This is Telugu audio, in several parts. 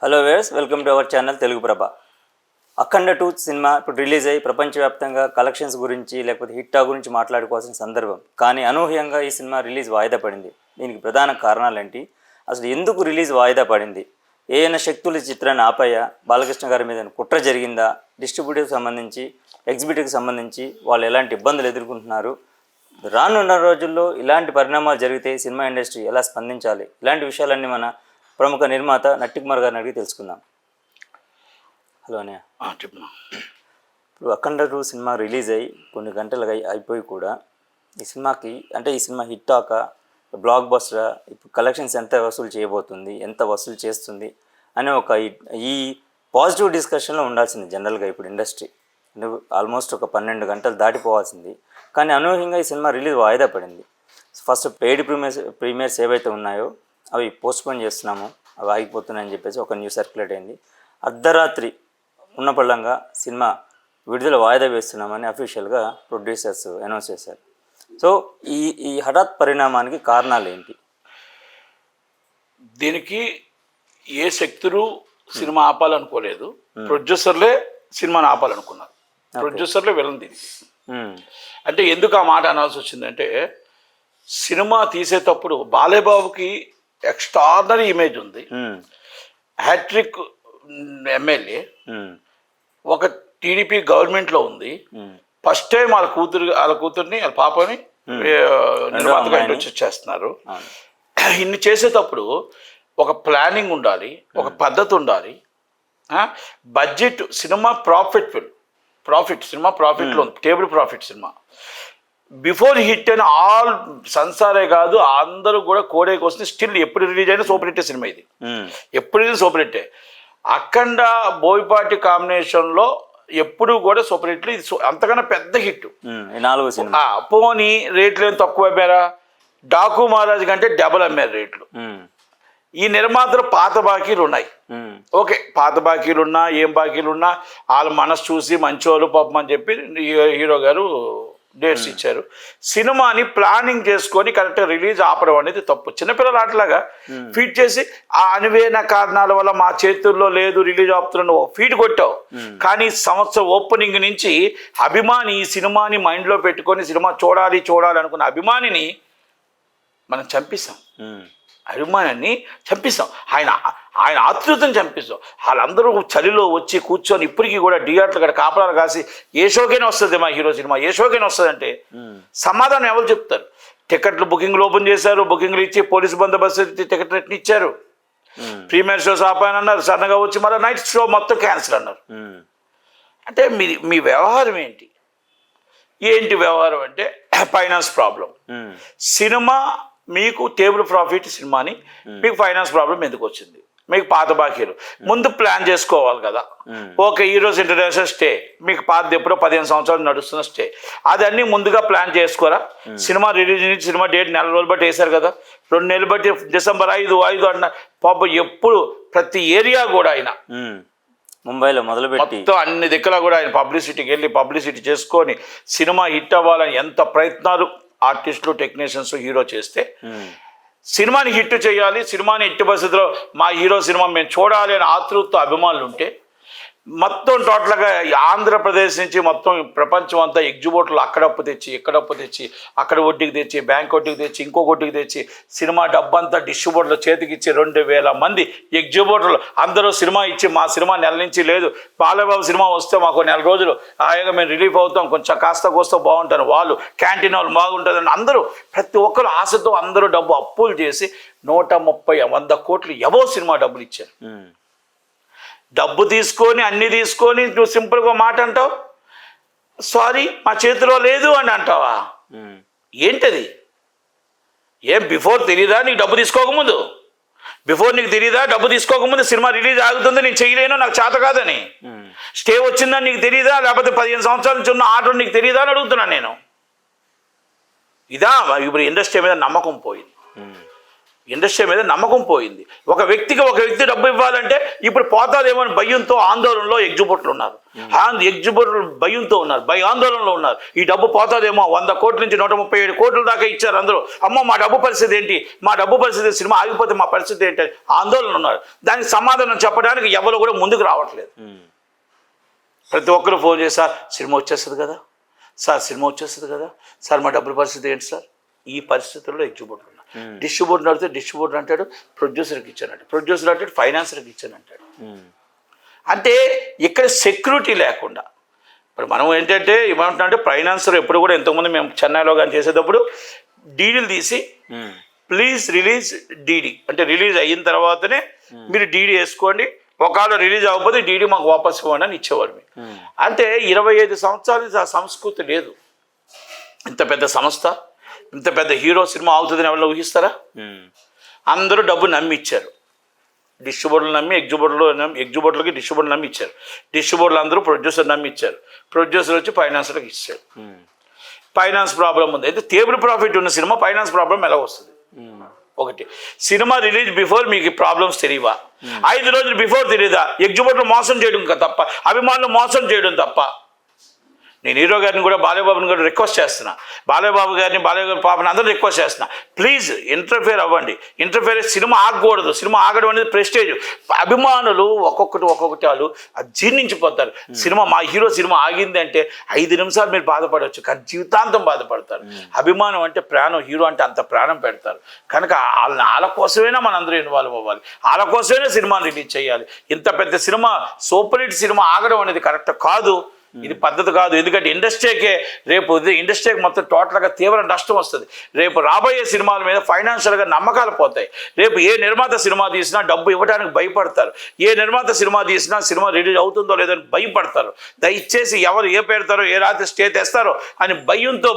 Hello viewers, welcome to our channel Telugu Prabha. Akhanda 2 cinema ఇప్పుడు రిలీజ్ అయ్యి ప్రపంచవ్యాప్తంగా కలెక్షన్స్ గురించి లేకపోతే హిట్టా గురించి మాట్లాడుకోవాల్సిన సందర్భం. కానీ అనూహ్యంగా ఈ సినిమా రిలీజ్ వాయిదా పడింది. దీనికి ప్రధాన కారణాలు ఏంటి, అసలు ఎందుకు రిలీజ్ వాయిదా పడింది, ఏమైనా శక్తుల చిత్రాన్ని ఆపాయా, బాలకృష్ణ గారి మీద కుట్ర జరిగిందా, డిస్ట్రిబ్యూటర్కి సంబంధించి ఎగ్జిబిటర్కి సంబంధించి వాళ్ళు ఎలాంటి ఇబ్బందులు ఎదుర్కొంటున్నారు, రానున్న రోజుల్లో ఇలాంటి పరిణామాలు జరిగితే సినిమా ఇండస్ట్రీ ఎలా స్పందించాలి, ఇలాంటి విషయాలన్నీ మన ప్రముఖ నిర్మాత నట్టి కుమార్ గారిని అడిగి తెలుసుకుందాం. హలో అన్నయ్య, చెప్పు. ఇప్పుడు అఖండ 2 సినిమా రిలీజ్ అయ్యి కొన్ని గంటలుగా అయిపోయి కూడా ఈ సినిమాకి ఈ సినిమా హిట్ ఆక బ్లాక్ బస్టర్ ఇప్పుడు కలెక్షన్స్ ఎంత వసూలు చేయబోతుంది, ఎంత వసూలు చేస్తుంది అనే ఈ పాజిటివ్ డిస్కషన్లో ఉండాల్సింది జనరల్గా ఇప్పుడు ఇండస్ట్రీ. ఆల్మోస్ట్ ఒక 12 గంటలు దాటిపోవాల్సింది. కానీ అనూహ్యంగా ఈ సినిమా రిలీజ్ వాయిదా పడింది. ఫస్ట్ పెయిడ్ ప్రీమియర్స్ ఏవైతే ఉన్నాయో అవి పోస్ట్పోన్ చేస్తున్నాము, అవి ఆగిపోతున్నాయని చెప్పేసి ఒక న్యూస్ సర్క్యులేట్ అయింది. అర్ధరాత్రి ఉన్నపళ్ళంగా సినిమా విడుదల వాయిదా వేస్తున్నామని అఫీషియల్గా ప్రొడ్యూసర్స్ అనౌన్స్ చేశారు. సో ఈ హఠాత్ పరిణామానికి కారణాలు ఏంటి? దీనికి ఏ శక్తులు సినిమా ఆపాలనుకోలేదు, ప్రొడ్యూసర్లే సినిమాని ఆపాలనుకున్నారు. ప్రొడ్యూసర్లే వెళ్ళం దీనికి. అంటే ఎందుకు ఆ మాట అనాల్సి వచ్చిందంటే, సినిమా తీసేటప్పుడు బాలేబాబుకి ఎక్స్ట్రార్డనరీ ఇమేజ్ ఉంది. హ్యాట్రిక్ ఎమ్మెల్యే, ఒక టీడీపీ గవర్నమెంట్లో ఉంది. ఫస్ట్ టైం వాళ్ళ కూతుర్ని వాళ్ళ పాపని నిర్మాతగా ఇంట్రొడ్యూస్ చేస్తున్నారు. ఇన్ని చేసేటప్పుడు ఒక ప్లానింగ్ ఉండాలి, ఒక పద్ధతి ఉండాలి. బడ్జెట్ సినిమా సినిమా ప్రాఫిట్లో ఉంది, table profit cinema. Before hit అయిన ఆల్ సంసారే కాదు అందరూ కూడా కోడేకి వస్తుంది. స్టిల్ ఎప్పుడు రిలీజ్ అయినా సూపర్ హిట్టే సినిమా ఇది, ఎప్పుడు సూపర్ హిట్టే. అఖండ బోయపాటి కాంబినేషన్లో ఎప్పుడు కూడా సూపర్ హిట్లు. ఇది అంతకన్నా పెద్ద హిట్. పోనీ రేట్లు ఏం తక్కువ అమ్మారా, డాకు మహారాజ్ కంటే డబల్ అమ్మారు రేట్లు. ఈ నిర్మాతలు పాత బాకీలు ఉన్నాయి. ఓకే, పాత బాకీలు ఉన్నా ఏం బాకీలు ఉన్నా వాళ్ళ మనసు చూసి మంచోళ్ళు పాపం అని చెప్పి హీరో గారు డేట్స్ ఇచ్చారు. సినిమాని ప్లానింగ్ చేసుకొని కరెక్ట్గా రిలీజ్ ఆపడం అనేది తప్పు. చిన్నపిల్లలు అట్లాగా ఫీడ్ చేసి ఆ అనువైన కారణాల వల్ల మా చేతుల్లో లేదు రిలీజ్ ఆపుతున్నాను ఫీడ్ కొట్టావు. కానీ సంవత్సరం ఓపెనింగ్ నుంచి అభిమాని ఈ సినిమాని మైండ్లో పెట్టుకొని సినిమా చూడాలి అనుకున్న అభిమానిని మనం చంపిస్తాం. అభిమానాన్ని చంపిస్తాం, ఆయన ఆతృతను చంపిస్తాం. వాళ్ళందరూ చలిలో వచ్చి కూర్చొని ఇప్పటికీ కూడా థియేటర్లు ఇక్కడ కాపలాలు కాసి ఏ షోకైనా వస్తుంది మా హీరో సినిమా, ఏ షోకైనా వస్తుంది అంటే సమాధానం ఎవరు చెప్తారు? టికెట్లు బుకింగ్లు ఓపెన్ చేశారు, బుకింగ్లు ఇచ్చి పోలీసు బందోబస్తు ఇచ్చి టికెట్ రేట్ని ఇచ్చారు. ప్రీమియర్ షోస్ ఆపాయనన్నారు, సడన్గా వచ్చి మళ్ళీ నైట్ షో మొత్తం క్యాన్సిల్ అన్నారు. అంటే మీ వ్యవహారం ఏంటి వ్యవహారం అంటే ఫైనాన్స్ ప్రాబ్లం. సినిమా మీకు టేబుల్ ప్రాఫిట్ సినిమాని మీకు ఫైనాన్స్ ప్రాబ్లం ఎందుకు వచ్చింది? మీకు పాత బాకీలు ముందు ప్లాన్ చేసుకోవాలి కదా. ఓకే, ఈరోజు ఇంటర్నేషనల్ స్టే మీకు పాత ఎప్పుడో 15 సంవత్సరాలు నడుస్తున్న స్టే, అదన్నీ ముందుగా ప్లాన్ చేసుకోరా? సినిమా రిలీజ్ నుంచి సినిమా డేట్ 4 రోజులు బట్టి వేశారు కదా, 2 నెలలు బట్టి డిసెంబర్ 5 అన్న పాప ఎప్పుడు ప్రతి ఏరియా కూడా ఆయన ముంబైలో మొదలుపెట్టి మొత్తం అన్ని దిక్కులా కూడా ఆయన పబ్లిసిటీకి వెళ్ళి పబ్లిసిటీ చేసుకొని సినిమా హిట్ అవ్వాలని ఎంత ప్రయత్నాలు ఆర్టిస్టులు టెక్నీషియన్స్ హీరో చేస్తే, సినిమాని హిట్ చేయాలి, సినిమాని ఎట్టి పరిస్థితుల్లో మా హీరో సినిమా మేము చూడాలి అని ఆతృత అభిమానులు ఉంటే, మొత్తం టోటల్గా ఆంధ్రప్రదేశ్ నుంచి మొత్తం ప్రపంచం అంతా ఎగ్జిబిటర్లు అక్కడప్పు తెచ్చి ఇక్కడప్పు తెచ్చి అక్కడ వడ్డీకి తెచ్చి బ్యాంక్ వడ్డీకి తెచ్చి ఇంకో వడ్డీకి తెచ్చి సినిమా డబ్బంతా డిస్ట్రిబ్యూటర్లు చేతికి ఇచ్చి 2000 మంది ఎగ్జిబిటర్లు అందరూ సినిమా ఇచ్చి మా సినిమా నెల నుంచి లేదు, బాలబాబు సినిమా వస్తే మాకు 4 రోజులు హాయిగా మేము రిలీఫ్ అవుతాం, కొంచెం కాస్త కోస్తా బాగుంటాను, వాళ్ళు క్యాంటీన్ వాళ్ళు బాగుంటుందని అందరూ ప్రతి ఒక్కరు ఆశతో అందరూ డబ్బు అప్పులు చేసి 130-100 కోట్లు ఎవో సినిమా డబ్బులు ఇచ్చారు. డబ్బు తీసుకొని అన్ని తీసుకొని నువ్వు సింపుల్గా మాట అంటావు, సారీ మా చేతిలో లేదు అని అంటావా? ఏంటది? ఏం బిఫోర్ తెలీదా నీకు? డబ్బు తీసుకోకముందు నీకు తెలీదా? డబ్బు తీసుకోకముందు సినిమా రిలీజ్ ఆగుతుంది, నేను చేయలేను, నాకు చేత కాదని. స్టే వచ్చిందని నీకు తెలీదా? లేకపోతే 15 సంవత్సరాల నుంచి ఉన్న ఆర్డర్ నీకు తెలీదా అని అడుగుతున్నాను నేను. ఇదా ఇప్పుడు ఇండస్ట్రీ మీద నమ్మకం పోయింది. ఒక వ్యక్తి డబ్బు ఇవ్వాలంటే ఇప్పుడు పోతాదేమో అని భయంతో ఆందోళనలో ఎగ్జిబిటర్లు ఉన్నారు. ఎగ్జిబిటర్లు భయంతో ఉన్నారు, ఆందోళనలో ఉన్నారు. ఈ డబ్బు పోతాదేమో, 100 కోట్ల నుంచి 137 కోట్ల దాకా ఇచ్చారు అందరూ. అమ్మో మా డబ్బు పరిస్థితి ఏంటి, మా డబ్బు పరిస్థితి, సినిమా ఆగిపోతే మా పరిస్థితి ఏంటి అని ఆందోళన ఉన్నారు. దానికి సమాధానం చెప్పడానికి ఎవరు కూడా ముందుకు రావట్లేదు. ప్రతి ఒక్కరు ఫోన్ చేసి, సార్ సినిమా వచ్చేస్తుంది కదా, సార్ సినిమా వచ్చేస్తుంది కదా, సార్ మా డబ్బుల పరిస్థితి ఏంటి సార్. ఈ పరిస్థితుల్లో ఎగ్జిబిటర్ ఉన్నారు. డిస్ట్రిబ్యూటర్ అడిగితే డిస్ట్రిబ్యూటర్ అంటాడు ప్రొడ్యూసర్కి ఇచ్చానంట, ప్రొడ్యూసర్ అంటాడు ఫైనాన్సర్కి ఇచ్చానంటాడు. అంటే ఇక్కడ సెక్యూరిటీ లేకుండా ఇప్పుడు మనం ఏంటంటే ఏమంటున్నామంటే ఫైనాన్సర్ ఎప్పుడు కూడా ఇంతకుముందు మేము చెన్నైలో కానీ చేసేటప్పుడు డీడీలు తీసి ప్లీజ్ రిలీజ్ డీడీ అంటే రిలీజ్ అయిన తర్వాతనే మీరు డీడీ వేసుకోండి, ఒకవేళ రిలీజ్ అవ్వకపోతే డీడీ మాకు వాపస్ ఇవ్వండి అని ఇచ్చేవారు. అంటే 25 సంవత్సరాల నుంచి ఆ సంస్కృతి లేదు. ఇంత పెద్ద సంస్థ, ఇంత పెద్ద హీరో సినిమా అవుతుందని ఎవరు ఊహిస్తారా? అందరూ డబ్బు నమ్మి ఇచ్చారు. డిస్ట్రిబ్యూటర్లు నమ్మి ఎగ్జిబిటర్లకి డిస్ట్రిబ్యూటర్లు నమ్మి ఇచ్చారు. డిస్ట్రిబ్యూటర్లు అందరూ ప్రొడ్యూసర్ నమ్మి ఇచ్చారు. ప్రొడ్యూసర్ వచ్చి ఫైనాన్సర్కి ఇచ్చారు. ఫైనాన్స్ ప్రాబ్లం ఉంది. అయితే టేబుల్ ప్రాఫిట్ ఉన్న సినిమా ఫైనాన్స్ ప్రాబ్లం ఎలా వస్తుంది? ఒకటి, సినిమా రిలీజ్ బిఫోర్ మీకు ప్రాబ్లమ్స్ తెలియవా? 5 రోజులు బిఫోర్ తెలియదా? ఎగ్జిబిటర్లు మోసం చేయడం తప్ప, అభిమానులు మోసం చేయడం తప్ప. నేను హీరో గారిని కూడా బాలయ్యబాబుని కూడా రిక్వెస్ట్ చేస్తున్నా, బాలయ్యబాబు గారిని పాపని అందరూ రిక్వెస్ట్ చేస్తున్నా, ప్లీజ్ ఇంటర్ఫేర్ అవ్వండి. ఇంటర్ఫేర్ సినిమా ఆగకూడదు. సినిమా ఆగడం అనేది ప్రెస్టేజ్. అభిమానులు ఒక్కొక్కటి వాళ్ళు జీర్ణించిపోతారు. మా హీరో సినిమా ఆగింది అంటే 5 నిమిషాలు మీరు బాధపడవచ్చు, కానీ జీవితాంతం బాధపడతారు. అభిమానం అంటే ప్రాణం, హీరో అంటే అంత ప్రాణం పెడతారు. కనుక వాళ్ళ కోసమైనా మనందరూ ఇన్వాల్వ్ అవ్వాలి, వాళ్ళ కోసమైనా సినిమాని రిలీజ్ చేయాలి. ఇంత పెద్ద సినిమా, సూపర్ హిట్ సినిమా ఆగడం అనేది కరెక్ట్ కాదు, ఇది పద్ధతి కాదు. ఎందుకంటే రేపు ఇండస్ట్రీకి మొత్తం టోటల్గా తీవ్ర నష్టం వస్తుంది. రేపు రాబోయే సినిమాల మీద ఫైనాన్షియల్గా నమ్మకాలు పోతాయి. రేపు ఏ నిర్మాత సినిమా తీసినా డబ్బు ఇవ్వడానికి భయపడతారు. ఏ నిర్మాత సినిమా తీసినా సినిమా రిలీజ్ అవుతుందో లేదో అని భయపడతారు. దయచేసి ఎవరు ఏ పెడతారో, ఏ రాత్రి స్టే తెస్తారో అని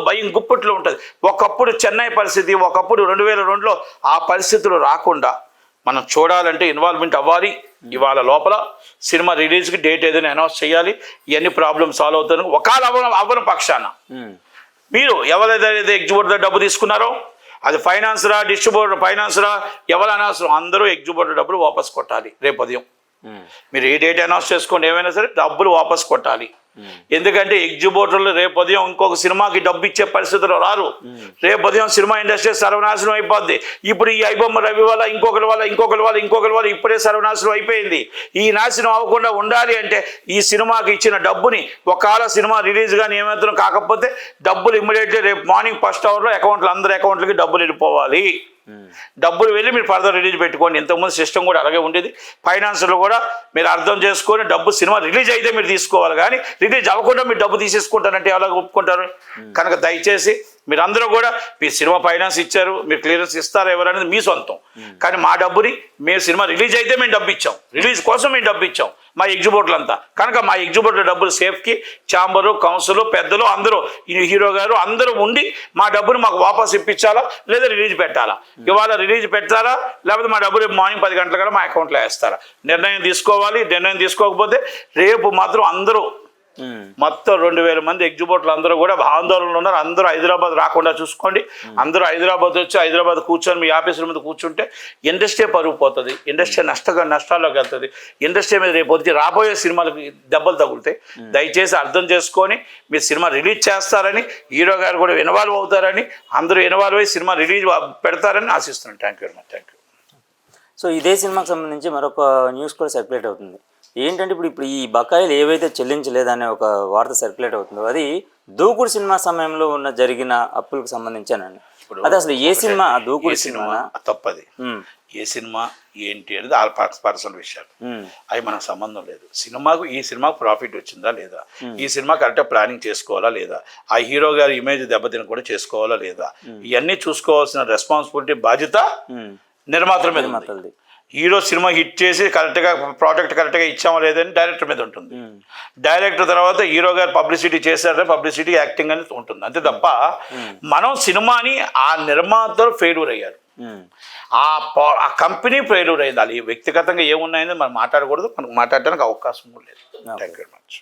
భయం గుప్పట్లో ఉంటుంది. ఒకప్పుడు చెన్నై పరిస్థితి, ఒకప్పుడు 2002లో ఆ పరిస్థితులు రాకుండా మనం చూడాలంటే ఇన్వాల్వ్మెంట్ అవ్వాలి. ఇవాళ లోపల సినిమా రిలీజ్కి డేట్ ఏదైనా అనౌన్స్ చేయాలి. ఇవన్నీ ప్రాబ్లమ్ సాల్వ్ అవుతాను. ఒకవేళ అవ్వని పక్షాన మీరు ఎవరైతే ఎగ్జిబిటర్ డబ్బు తీసుకున్నారో, అది ఫైనాన్సరా డిస్ట్రిబ్యూటర్ ఎవరు అనవసరం, అందరూ ఎగ్జిబిటర్ డబ్బులు వాపస్ కొట్టాలి. రేపు ఉదయం మీరు ఏ డేట్ అనౌన్స్ చేసుకోండి, ఏమైనా సరే డబ్బులు వాపస్ కొట్టాలి. ఎందుకంటే ఎగ్జిబిటర్లు రేపు ఉదయం ఇంకొక సినిమాకి డబ్బు ఇచ్చే పరిస్థితులు రారు. రేపు ఉదయం సినిమా ఇండస్ట్రీ సర్వనాశనం అయిపోద్ది. ఇప్పుడు ఈ ఐబొమ్మ రవి వల్ల ఇంకొకరి వల్ల ఇప్పుడే సర్వనాశనం అయిపోయింది. ఈ నాశనం అవ్వకుండా ఉండాలి అంటే ఈ సినిమాకి ఇచ్చిన డబ్బుని, ఒకవేళ సినిమా రిలీజ్ కానీ ఏమాత్రం కాకపోతే డబ్బులు ఇమ్మీడియట్లీ రేపు మార్నింగ్ ఫస్ట్ అవర్లో అందరి అకౌంట్లకి డబ్బులు వెళ్ళిపోవాలి. డబ్బులు వెళ్ళి మీరు ఫర్దర్ రిలీజ్ పెట్టుకోండి. ఇంతకుముందు సిస్టమ్ కూడా అలాగే ఉండేది. ఫైనాన్షియల్ కూడా మీరు అర్థం చేసుకొని డబ్బు సినిమా రిలీజ్ అయితే మీరు తీసుకోవాలి, కానీ రిలీజ్ అవ్వకుండా మీరు డబ్బు తీసేసుకుంటారంటే ఎలా ఒప్పుకుంటారు? కనుక దయచేసి మీరందరూ కూడా మీ సినిమా ఫైనాన్స్ ఇచ్చారు, మీరు క్లియరెన్స్ ఇస్తారా ఎవరనేది మీ సొంతం. కానీ మా డబ్బుని మేము సినిమా రిలీజ్ అయితే మేము డబ్బు ఇచ్చాం, రిలీజ్ కోసం మేము డబ్బు ఇచ్చాం మా ఎగ్జిబిటర్లు అంతా. కనుక మా ఎగ్జిబిటర్ డబ్బులు సేఫ్కి ఛాంబరు, కౌన్సిల్, పెద్దలు అందరూ, హీరో గారు అందరూ ఉండి మా డబ్బుని మాకు వాపస్ ఇప్పించాలా లేదా రిలీజ్ పెట్టాలా? ఇవాళ రిలీజ్ పెట్టారా లేకపోతే మా డబ్బులు మార్నింగ్ 10 గంటల కల్లా మా అకౌంట్లో వేస్తారా? నిర్ణయం తీసుకోవాలి. నిర్ణయం తీసుకోకపోతే రేపు మాత్రం అందరూ మొత్తం 2000 మంది ఎగ్జిబిటర్లు అందరూ కూడా ఆందోళనలు ఉన్నారు. అందరూ హైదరాబాద్ రాకుండా చూసుకోండి. అందరూ హైదరాబాద్ వచ్చి హైదరాబాద్ కూర్చొని మీ ఆఫీసుల మీద కూర్చుంటే ఇండస్ట్రీ పరుగు పోతుంది, ఇండస్ట్రీ నష్టాల్లోకి వెళ్తుంది. ఇండస్ట్రీ మీద రేపు వచ్చి రాబోయే సినిమాలకు దెబ్బలు తగులుతాయి. దయచేసి అర్థం చేసుకొని మీరు సినిమా రిలీజ్ చేస్తారని, హీరో గారు కూడా ఇన్వాల్వ్ అవుతారని, అందరూ ఇన్వాల్వ్ అయ్యి సినిమా రిలీజ్ పెడతారని ఆశిస్తున్నాను. Thank you very much. Thank you. So ఇదే సినిమాకి సంబంధించి మరొక న్యూస్ కూడా సర్క్యులేట్ అవుతుంది. ఏంటంటే ఇప్పుడు ఈ బకాయిలు ఏవైతే చెల్లించలేదనే ఒక వార్త సర్క్యులేట్ అవుతుందో, అది దూకుడు సినిమా సమయంలో జరిగిన అప్పులకు సంబంధించానండి. అది అసలు ఏ సినిమా? దూకుడు సినిమా తప్పది. ఏ సినిమా ఏంటి అనేది ఆ పర్సనల్ విషయాలు, అవి మనకు సంబంధం లేదు. ఈ సినిమాకు ప్రాఫిట్ వచ్చిందా లేదా, ఈ సినిమా కరెక్ట్గా ప్లానింగ్ చేసుకోవాలా లేదా, ఆ హీరో గారి ఇమేజ్ దెబ్బతిన కూడా చేసుకోవాలా లేదా, ఇవన్నీ చూసుకోవాల్సిన రెస్పాన్సిబిలిటీ, బాధ్యత నిర్మాతల మీద ఉంది. హీరో సినిమా హిట్ చేసి కరెక్ట్గా ప్రోడక్ట్ కరెక్ట్గా ఇచ్చామో లేదని డైరెక్టర్ మీద ఉంటుంది. డైరెక్టర్ తర్వాత హీరో గారు పబ్లిసిటీ చేశారంటే పబ్లిసిటీ, యాక్టింగ్ అనేది ఉంటుంది. అంతే తప్ప మనం సినిమాని ఆ నిర్మాతలు ఫెయిల్యూర్ అయ్యారు, ఆ కంపెనీ ఫెయిల్యూర్ అయింది. అది వ్యక్తిగతంగా ఏమున్నాయని మనం మాట్లాడకూడదు, మనకు మాట్లాడడానికి అవకాశం కూడా లేదు. Thank you very much.